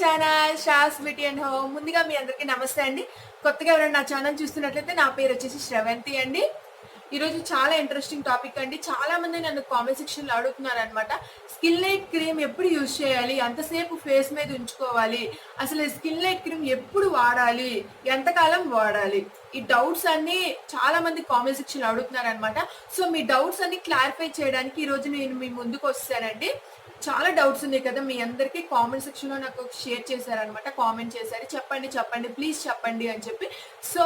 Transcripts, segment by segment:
Channel షాస్ beauty and home. ముందుగా మీ అందరికీ నమస్తే అండి. కొత్తగా ఎవరైనా నా ఛానల్ చూస్తున్నట్లయితే నా పేరు వచ్చేసి శ్రవంతి అండి. ఈరోజు చాలా ఇంట్రెస్టింగ్ టాపిక్ అండి. చాలా మంది నన్ను కామెంట్ సెక్షన్ లో అడుగుతున్నారు అనమాట. స్కిన్ లైట్ క్రీమ్ ఎప్పుడు యూజ్ చేయాలి, ఎంతసేపు ఫేస్ మీద ఉంచుకోవాలి, అసలు స్కిన్ లైట్ క్రీమ్ ఎప్పుడు వాడాలి, ఎంతకాలం వాడాలి, ఈ డౌట్స్ అన్ని చాలా మంది కామెంట్ సెక్షన్ లో అడుగుతున్నారు అనమాట. సో మీ డౌట్స్ అన్ని క్లారిఫై చేయడానికి ఈ రోజు నేను మీ ముందుకు వస్తానండి. చాలా డౌట్స్ ఉన్నాయి కదా, మీ అందరికీ కామెంట్ సెక్షన్ లో నాకు షేర్ చేశారనమాట. కామెంట్ చేశారు, చెప్పండి చెప్పండి ప్లీజ్ చెప్పండి అని చెప్పి. సో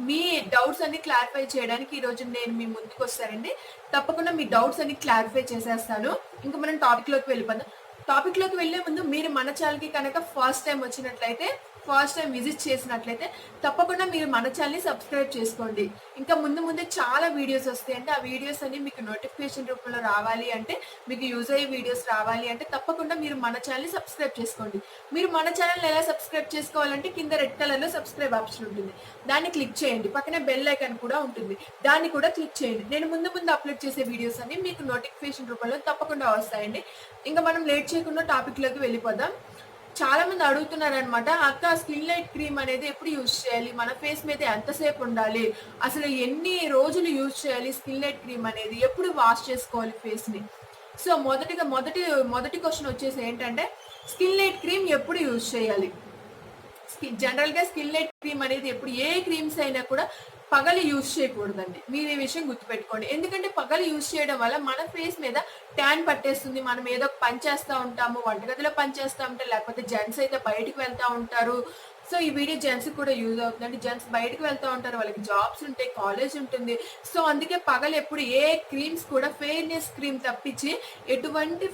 మీ డౌట్స్ అన్ని క్లారిఫై చేయడానికి ఈ రోజు నేను మీ ముందుకు వస్తానండి. తప్పకుండా మీ డౌట్స్ అన్ని క్లారిఫై చేసేస్తాను. ఇంకా మనం టాపిక్ లోకి వెళ్ళిపోదాం. టాపిక్ లోకి వెళ్లే ముందు మీరు మన ఛానల్ కి కనుక ఫస్ట్ టైం వచ్చినట్లయితే, ఫస్ట్ టైం విజిట్ చేసినట్లయితే తప్పకుండా మీరు మన ఛానల్ ని సబ్స్క్రైబ్ చేసుకోండి. ఇంకా ముందు ముందే చాలా వీడియోస్ వస్తాయంటే ఆ వీడియోస్ అన్ని మీకు నోటిఫికేషన్ రూపంలో రావాలి అంటే, మీకు యూజ్ అయ్యే వీడియోస్ రావాలి అంటే తప్పకుండా మీరు మన ఛానల్ ని సబ్స్క్రైబ్ చేసుకోండి. మీరు మన ఛానల్ ఎలా సబ్స్క్రైబ్ చేసుకోవాలంటే కింద రెడ్ కలర్ లో సబ్స్క్రైబ్ ఆప్షన్ ఉంటుంది, దాన్ని క్లిక్ చేయండి. పక్కనే బెల్ ఐకాన్ కూడా ఉంటుంది, దాన్ని కూడా క్లిక్ చేయండి. నేను ముందు ముందు అప్లోడ్ చేసే వీడియోస్ అన్ని మీకు నోటిఫికేషన్ రూపంలో తప్పకుండా వస్తాయండి. ఇంకా మనం లేట్ చేయకుండా టాపిక్ లోకి వెళ్ళిపోదాం. చాలా మంది అడుగుతున్నారు అనమాట, అక్క స్కిన్ లైట్ క్రీమ్ అనేది ఎప్పుడు యూజ్ చేయాలి, మన ఫేస్ మీద ఎంతసేపు ఉండాలి, అసలు ఎన్ని రోజులు యూజ్ చేయాలి, స్కిన్ లైట్ క్రీమ్ అనేది ఎప్పుడు వాష్ చేసుకోవాలి ఫేస్ ని. సో మొదటి క్వశ్చన్ వచ్చేసి ఏంటంటే, స్కిన్ లైట్ క్రీమ్ ఎప్పుడు యూజ్ చేయాలి. జనరల్ గా స్కిన్ లైట్ క్రీమ్ అనేది ఎప్పుడు, ఏ క్రీమ్స్ అయినా కూడా పగలు యూజ్ చేయకూడదండి. మీరు ఈ విషయం గుర్తుపెట్టుకోండి. ఎందుకంటే పగలు యూజ్ చేయడం వల్ల మన ఫేస్ మీద ట్యాన్ పట్టేస్తుంది. మనం ఏదో పని చేస్తూ ఉంటాము, వంటగదిలో పని చేస్తూ ఉంటాం, లేకపోతే జెంట్స్ అయితే బయటకు వెళ్తూ ఉంటారు. సో ఈ వీడియో జెంట్స్ కూడా యూజ్ అవుతుందండి. జెంట్స్ బయటకు వెళ్తూ ఉంటారు, వాళ్ళకి జాబ్స్ ఉంటాయి, కాలేజ్ ఉంటుంది. సో అందుకే పగలు ఎప్పుడు ఏ క్రీమ్స్ కూడా ఫెయిర్నెస్ క్రీమ్ తప్పించి ఎటువంటి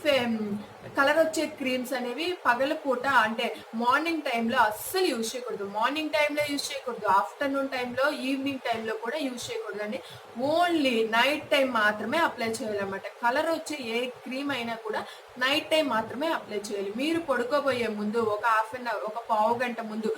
కలర్ వచ్చే క్రీమ్స్ అనేవి పగల పూట అంటే మార్నింగ్ టైంలో అస్సలు యూజ్ చేయకూడదు. మార్నింగ్ టైంలో యూజ్ చేయకూడదు, ఆఫ్టర్నూన్ టైంలో, ఈవినింగ్ టైంలో కూడా యూజ్ చేయకూడదు అండి. ఓన్లీ నైట్ టైం మాత్రమే అప్లై చేయాలన్నమాట. కలర్ వచ్చే ఏ క్రీమ్ అయినా కూడా నైట్ టైం మాత్రమే అప్లై చేయాలి. మీరు పడుకోబోయే ముందు ఒక హాఫ్ అన్ అవర్, ఒక పావు గంట ముందు,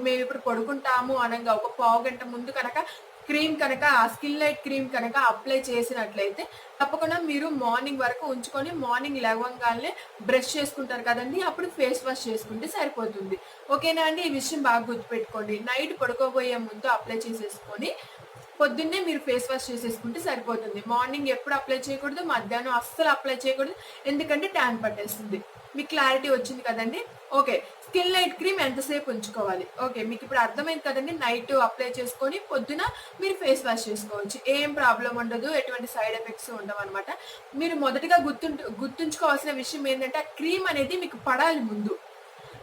మేము ఇప్పుడు పడుకుంటాము అనగా ఒక పావు గంట ముందు కనుక క్రీమ్ కనుక, ఆ స్కిన్ లైట్ క్రీమ్ కనుక అప్లై చేసినట్లయితే తప్పకుండా మీరు మార్నింగ్ వరకు ఉంచుకొని మార్నింగ్ లేవగానే బ్రష్ చేసుకుంటారు కదండి, అప్పుడు ఫేస్ వాష్ చేసుకుంటే సరిపోతుంది. ఓకేనా అండి? ఈ విషయం బాగా గుర్తుపెట్టుకోండి. నైట్ పడుకోబోయే ముందు అప్లై చేసేసుకొని పొద్దున్నే మీరు ఫేస్ వాష్ చేసేసుకుంటే సరిపోతుంది. మార్నింగ్ ఎప్పుడు అప్లై చేయకూడదు, మధ్యాహ్నం అస్సలు అప్లై చేయకూడదు, ఎందుకంటే ట్యాన్ పట్టేస్తుంది. మీకు క్లారిటీ వచ్చింది కదండి? ఓకే, స్కిన్ లైట్ క్రీమ్ ఎంతసేపు ఉంచుకోవాలి. ఓకే, మీకు ఇప్పుడు అర్థమైంది కదండి. నైట్ అప్లై చేసుకొని పొద్దున మీరు ఫేస్ వాష్ చేసుకోవచ్చు, ఏం ప్రాబ్లం ఉండదు, ఎటువంటి సైడ్ ఎఫెక్ట్స్ ఉండవు అనమాట. మీరు మొదటిగా గుర్తుంచుకోవాల్సిన విషయం ఏంటంటే, ఆ క్రీమ్ అనేది మీకు పడాలి ముందు.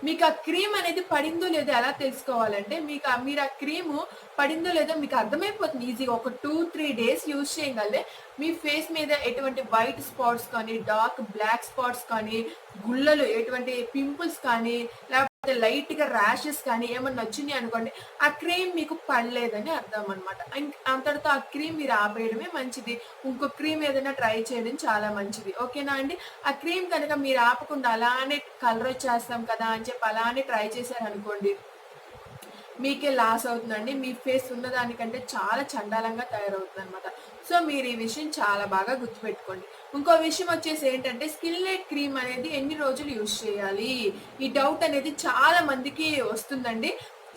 మీకు ఆ క్రీమ్ అనేది పడిందో లేదో ఎలా తెలుసుకోవాలంటే, మీరు ఆ క్రీమ్ పడిందో లేదో మీకు అర్థమైపోతుంది ఈజీగా. ఒక 2-3 డేస్ యూజ్ చేయగలే మీ ఫేస్ మీద ఎటువంటి వైట్ స్పాట్స్ కానీ, డార్క్ బ్లాక్ స్పాట్స్ కానీ, గుళ్ళలు, ఎటువంటి పింపుల్స్ కానీ, లేకపోతే లైట్ గా ర్యాషెస్ కానీ ఏమన్నా వచ్చినాయి అనుకోండి, ఆ క్రీమ్ మీకు పడలేదని అర్థం అనమాట. అంతటితో ఆ క్రీమ్ మీరు ఆపేయడమే మంచిది. ఇంకో క్రీమ్ ఏదైనా ట్రై చేయడం చాలా మంచిది. ఓకేనా అండి? ఆ క్రీమ్ కనుక మీరు ఆపకుండా అలానే కలర్ వచ్చేస్తాం కదా అని చెప్పి అలానే ట్రై చేశారనుకోండి, మీకే లాస్ అవుతుందండి. మీ ఫేస్ ఉన్నదానికంటే చాలా చండాలంగా తయారవుతుంది అనమాట. సో మీరు ఈ విషయం చాలా బాగా గుర్తుపెట్టుకోండి. ఇంకో విషయం వచ్చేసి ఏంటంటే, స్కిన్ లైట్ క్రీమ్ అనేది ఎన్ని రోజులు యూజ్ చేయాలి, ఈ డౌట్ అనేది చాలా మందికి వస్తుందండి.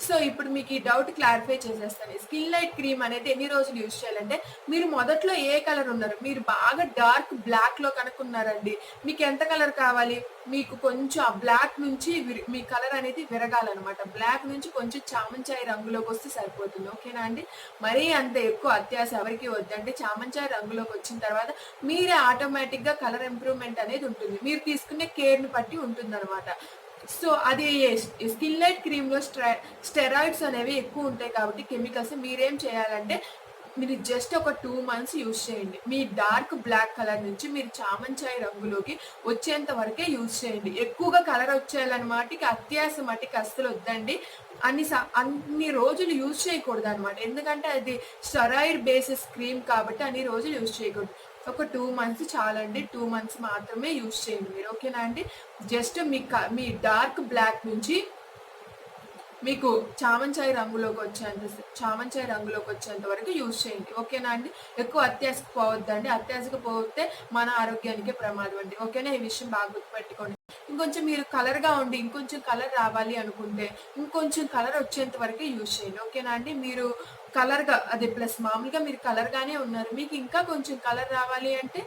సో ఇప్పుడు మీకు ఈ డౌట్ క్లారిఫై చేసేస్తాను. స్కిన్ లైట్ క్రీమ్ అనేది ఎన్ని రోజులు యూజ్ చేయాలంటే, మీరు మొదట్లో ఏ కలర్ ఉన్నారు, మీరు బాగా డార్క్ బ్లాక్ లో కనుక్కున్నారండి, మీకు ఎంత కలర్ కావాలి, మీకు కొంచెం ఆ బ్లాక్ నుంచి మీ కలర్ అనేది విరగాలన్నమాట. బ్లాక్ నుంచి కొంచెం చామంచాయి రంగులోకి వస్తే సరిపోతుంది. ఓకేనా అండి? మరీ అంత ఎక్కువ అత్యాశ ఎవరికి వద్దండి. చామంచాయి రంగులోకి వచ్చిన తర్వాత మీరే ఆటోమేటిక్ గా కలర్ ఇంప్రూవ్మెంట్ అనేది ఉంటుంది, మీరు తీసుకునే కేర్ ని బట్టి ఉంటుంది అనమాట. సో అది స్కిన్ లైట్ క్రీమ్ లో స్టెరాయిడ్స్ అనేవి ఎక్కువ ఉంటాయి కాబట్టి, కెమికల్స్, మీరేం చేయాలంటే మీరు జస్ట్ ఒక 2 months యూజ్ చేయండి. మీ డార్క్ బ్లాక్ కలర్ నుంచి మీరు చామంచాయి రంగులోకి వచ్చేంత వరకే యూజ్ చేయండి. ఎక్కువగా కలర్ వచ్చేయాలన్నమాట, అత్యాస మటుకి అస్సలు వద్దండి. అన్ని రోజులు యూజ్ చేయకూడదు అనమాట, ఎందుకంటే అది స్టెరాయిడ్ బేసిస్ క్రీమ్ కాబట్టి అన్ని రోజులు యూజ్ చేయకూడదు. ఒక 2 months చాలండి. 2 months మాత్రమే యూజ్ చేయండి మీరు. ఓకేనా అండి? జస్ట్ మీ డార్క్ బ్లాక్ నుంచి మీకు చామంచాయి రంగులోకి వచ్చేంత వరకు యూజ్ చేయండి. ఓకేనా అండి? ఎక్కువ అత్యాశకు పోవద్దండి. అత్యాశకు పోతే మన ఆరోగ్యానికే ప్రమాదం అండి. ఓకేనా? ఈ విషయం బాగా గుర్తుపెట్టుకోండి. ఇంకొంచెం మీరు కలర్‌గా ఉండి ఇంకొంచెం కలర్ రావాలి అనుకుంటే ఇంకొంచెం కలర్ వచ్చేంత వరకే యూజ్ చేయండి. ఓకేనా అండి? మీరు కలర్‌గా అదే ప్లస్ మామూలుగా మీరు కలర్‌గానే ఉన్నారు. మీకు ఇంకా కొంచెం కలర్ రావాలి అంటే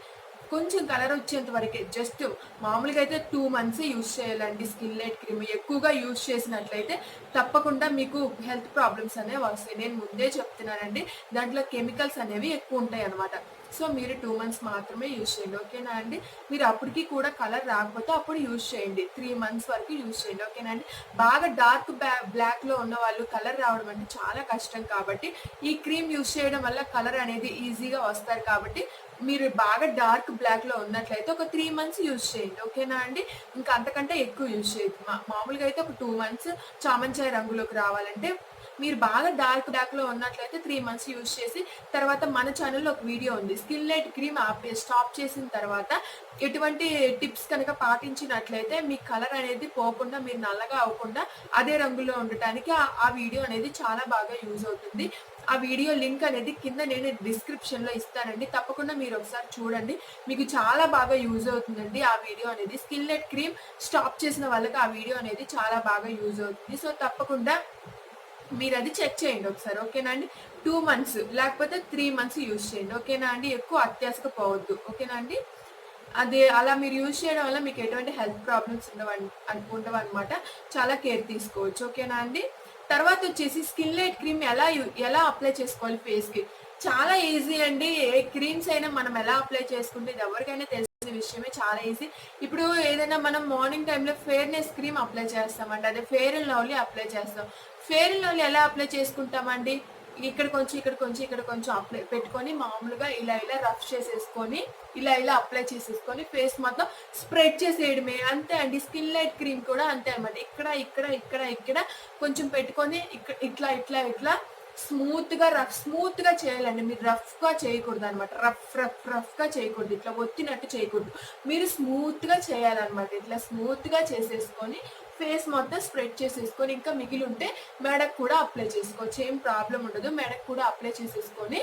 కొంచెం కలర్ వచ్చేంత వరకే. జస్ట్ మామూలుగా అయితే 2 మంత్సే యూజ్ చేయాలండి స్కిన్ లైట్ క్రీమ్. ఎక్కువగా యూజ్ చేసినట్లయితే తప్పకుండా మీకు హెల్త్ ప్రాబ్లమ్స్ అనేవి వస్తాయి. నేను ముందే చెప్తున్నానండి. దాంట్లో కెమికల్స్ అనేవి ఎక్కువ ఉంటాయి అన్నమాట. సో మీరు 2 మంత్స్ మాత్రమే యూజ్ చేయండి. ఓకేనా అండి? మీరు అప్పటికి కూడా కలర్ రాకపోతే అప్పుడు యూజ్ చేయండి. 3 మంత్స్ వరకు యూజ్ చేయండి. ఓకేనా అండి? బాగా డార్క్ బ్లాక్‌లో ఉన్న వాళ్ళు కలర్ రావడం అంటే చాలా కష్టం కాబట్టి ఈ క్రీమ్ యూజ్ చేయడం వల్ల కలర్ అనేది ఈజీగా వస్తారు కాబట్టి మీరు బాగా డార్క్ బ్లాక్‌లో ఉన్నట్లయితే ఒక 3 మంత్స్ యూజ్ చేయండి. ఓకేనా అండి? ఇంకా అంతకంటే ఎక్కువ యూజ్ చేయొద్దు. మామూలుగా అయితే ఒక 2 మంత్స్ చామంచాయ రంగులోకి రావాలంటే మీరు బాగా డార్క్ బ్లాక్‌లో ఉన్నట్లయితే 3 మంత్స్ యూజ్ చేసి తర్వాత మన ఛానెల్‌లో ఒక వీడియో ఉంది. స్కిన్ లైట్ క్రీమ్ స్టాప్ చేసిన తర్వాత ఎటువంటి టిప్స్ కనుక పాటించినట్లయితే మీ కలర్ అనేది పోకుండా మీరు నల్లగా అవ్వకుండా అదే రంగులో ఉండటానికి ఆ వీడియో అనేది చాలా బాగా యూజ్ అవుతుంది. ఆ వీడియో లింక్ అనేది కింద నేను డిస్క్రిప్షన్‌లో ఇస్తానండి. తప్పకుండా మీరు ఒకసారి చూడండి. మీకు చాలా బాగా యూజ్ అవుతుందండి ఆ వీడియో అనేది. స్కిన్ లైట్ క్రీమ్ స్టాప్ చేసిన వాళ్ళకి ఆ వీడియో అనేది చాలా బాగా యూజ్ అవుతుంది. సో తప్పకుండా మీరది చెక్ చేయండి ఒకసారి. ఓకేనా అండి? 2 మంత్స్ లేకపోతే 3 మంత్స్ యూజ్ చేయండి. ఓకేనా అండి? ఎక్కువ అత్యాశకు పోవద్దు. ఓకేనా అండి? అది అలా మీరు యూజ్ చేయడం వల్ల మీకు ఎటువంటి హెల్త్ ప్రాబ్లమ్స్ ఉండవన్నమాట. చాలా కేర్ తీసుకోవచ్చు. ఓకేనా అండి? తర్వాత వచ్చేసి స్కిన్ లైట్ క్రీమ్ ఎలా అప్లై చేసుకోవాలి ఫేస్‌కి. చాలా ఈజీ అండి. ఏ క్రీమ్స్ అయినా మనం ఎలా అప్లై చేసుకుంటే ఇది ఎవరికైనా తెలిసిన విషయమే. చాలా ఈజీ. ఇప్పుడు ఏదైనా మనం మార్నింగ్ టైమ్‌లో ఫెయిర్‌నెస్ క్రీమ్ అప్లై చేస్తామండి. అదే ఫెయిర్ అండ్ లవ్లీ అప్లై చేస్తాం. ఫెయిర్ అండ్ లవ్లీ ఎలా అప్లై చేసుకుంటామండి? ఇక్కడ కొంచెం, ఇక్కడ కొంచెం, ఇక్కడ కొంచెం అప్లై పెట్టుకొని మామూలుగా ఇలా రఫ్ చేసేసుకొని ఇలా అప్లై చేసేసుకొని ఫేస్ మొత్తం స్ప్రెడ్ చేసేయడమే. అంతే అండి. స్కిన్ లైట్ క్రీమ్ కూడా అంతే అనమాట. ఇక్కడ కొంచెం పెట్టుకొని ఇట్లా స్మూత్ గా చేయాలండి. మీరు రఫ్ గా చేయకూడదు అనమాట. రఫ్ గా చేయకూడదు. ఇట్లా ఒత్తినట్టు చేయకూడదు. మీరు స్మూత్ గా చేయాలన్నమాట. ఇట్లా స్మూత్ గా చేసేసుకొని ఫేస్ మొత్తం స్ప్రెడ్ చేసేసుకొని ఇంకా మిగిలి ఉంటే మెడకు కూడా అప్లై చేసుకోవచ్చు. ఏం ప్రాబ్లం ఉండదు. మెడకు కూడా అప్లై చేసేసుకొని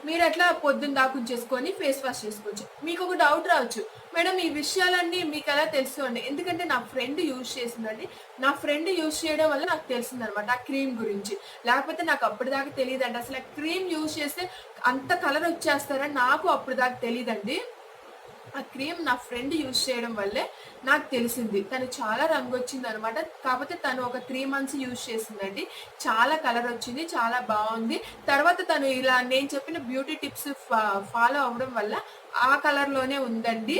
మీరు అట్లా పొద్దున్న దాకా ఉంచేసుకొని ఫేస్ వాష్ చేసుకోవచ్చు. మీకు ఒక డౌట్ రావచ్చు, మేడం ఈ విషయాలన్నీ మీకు ఎలా తెలుసు అండి? ఎందుకంటే నా ఫ్రెండ్ యూజ్ చేసిందండి. నా ఫ్రెండ్ యూజ్ చేయడం వల్ల నాకు తెలిసిందనమాట ఆ క్రీమ్ గురించి. లేకపోతే నాకు అప్పటిదాకా తెలియదండి. అసలు ఆ క్రీమ్ యూజ్ చేస్తే అంత కలర్ వచ్చేస్తారని నాకు అప్పటిదాకా తెలియదండి. ఆ క్రీమ్ నా ఫ్రెండ్ యూజ్ చేయడం వల్లే నాకు తెలిసింది. తను చాలా రంగు వచ్చింది అనమాట. కాకపోతే తను ఒక 3 మంత్స్ యూజ్ చేసిందండి. చాలా కలర్ వచ్చింది. చాలా బాగుంది. తర్వాత తను ఇలా నేను చెప్పిన బ్యూటీ టిప్స్ ఫాలో అవ్వడం వల్ల ఆ కలర్ లోనే ఉందండి.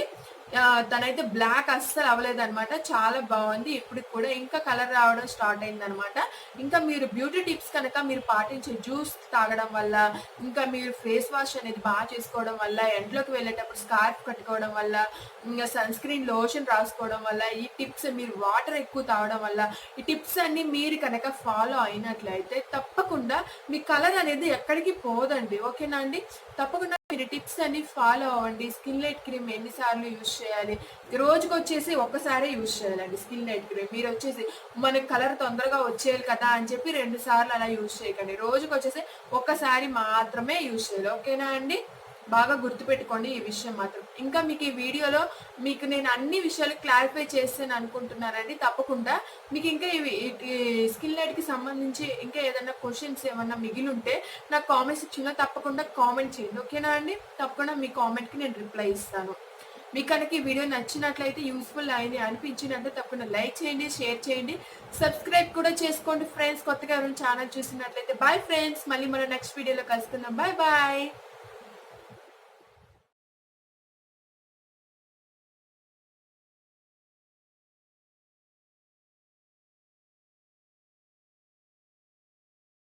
తనైతే బ్లాక్ అస్సలు అవ్వలేదన్నమాట. చాలా బాగుంది. ఇప్పుడు కూడా ఇంకా కలర్ రావడం స్టార్ట్ అయిందనమాట. ఇంకా మీరు బ్యూటీ టిప్స్ కనుక మీరు పాటించే జ్యూస్ తాగడం వల్ల, ఇంకా మీరు ఫేస్ వాష్ అనేది బాగా చేసుకోవడం వల్ల, ఎండలోకి వెళ్ళేటప్పుడు స్కార్ఫ్ కట్టుకోవడం వల్ల, ఇంకా సన్ స్క్రీన్ లోషన్ రాసుకోవడం వల్ల, ఈ టిప్స్ మీరు వాటర్ ఎక్కువ తాగడం వల్ల, ఈ టిప్స్ అన్ని మీరు కనుక ఫాలో అయినట్లయితే తప్పకుండా మీ కలర్ అనేది ఎక్కడికి పోదండి. ఓకేనా అండి? తప్పకుండా మీరు టిప్స్ అన్ని ఫాలో అవ్వండి. స్కిన్ లైట్ క్రీమ్ ఎన్నిసార్లు యూజ్ చేయాలి? రోజుకి వచ్చేసి ఒక్కసారే యూజ్ చేయాలండి స్కిన్ లైట్ క్రీమ్. మీరు వచ్చేసి మనకి కలర్ తొందరగా వచ్చేయాలి కదా అని చెప్పి 2 సార్లు అలా యూజ్ చేయకండి. రోజుకి వచ్చేసి ఒక్కసారి మాత్రమే యూజ్ చేయాలి. ఓకేనా అండి? బాగా గుర్తుపెట్టుకోండి ఈ విషయం మాత్రం. ఇంకా మీకు ఈ వీడియోలో మీకు నేను అన్ని విషయాలు క్లారిఫై చేస్తాను అనుకుంటున్నానండి. తప్పకుండా మీకు ఇంకా ఈ స్కిన్ లైట్ కి సంబంధించి ఇంకా ఏదైనా క్వశ్చన్స్ ఏమన్నా మిగిలి ఉంటే నాకు కామెంట్ సెక్షన్లో తప్పకుండా కామెంట్ చేయండి. ఓకేనా అండి? తప్పకుండా మీ కామెంట్కి నేను రిప్లై ఇస్తాను. మీకు కనుక ఈ వీడియో నచ్చినట్లయితే యూస్ఫుల్ అయింది అనిపించినట్లయితే తప్పకుండా లైక్ చేయండి, షేర్ చేయండి, సబ్స్క్రైబ్ కూడా చేసుకోండి ఫ్రెండ్స్. కొత్తగా ఎవరైనా ఛానల్ చూసినట్లయితే బాయ్ ఫ్రెండ్స్. మళ్ళీ మనం నెక్స్ట్ వీడియోలో కలుసుకుందాం. Bye bye.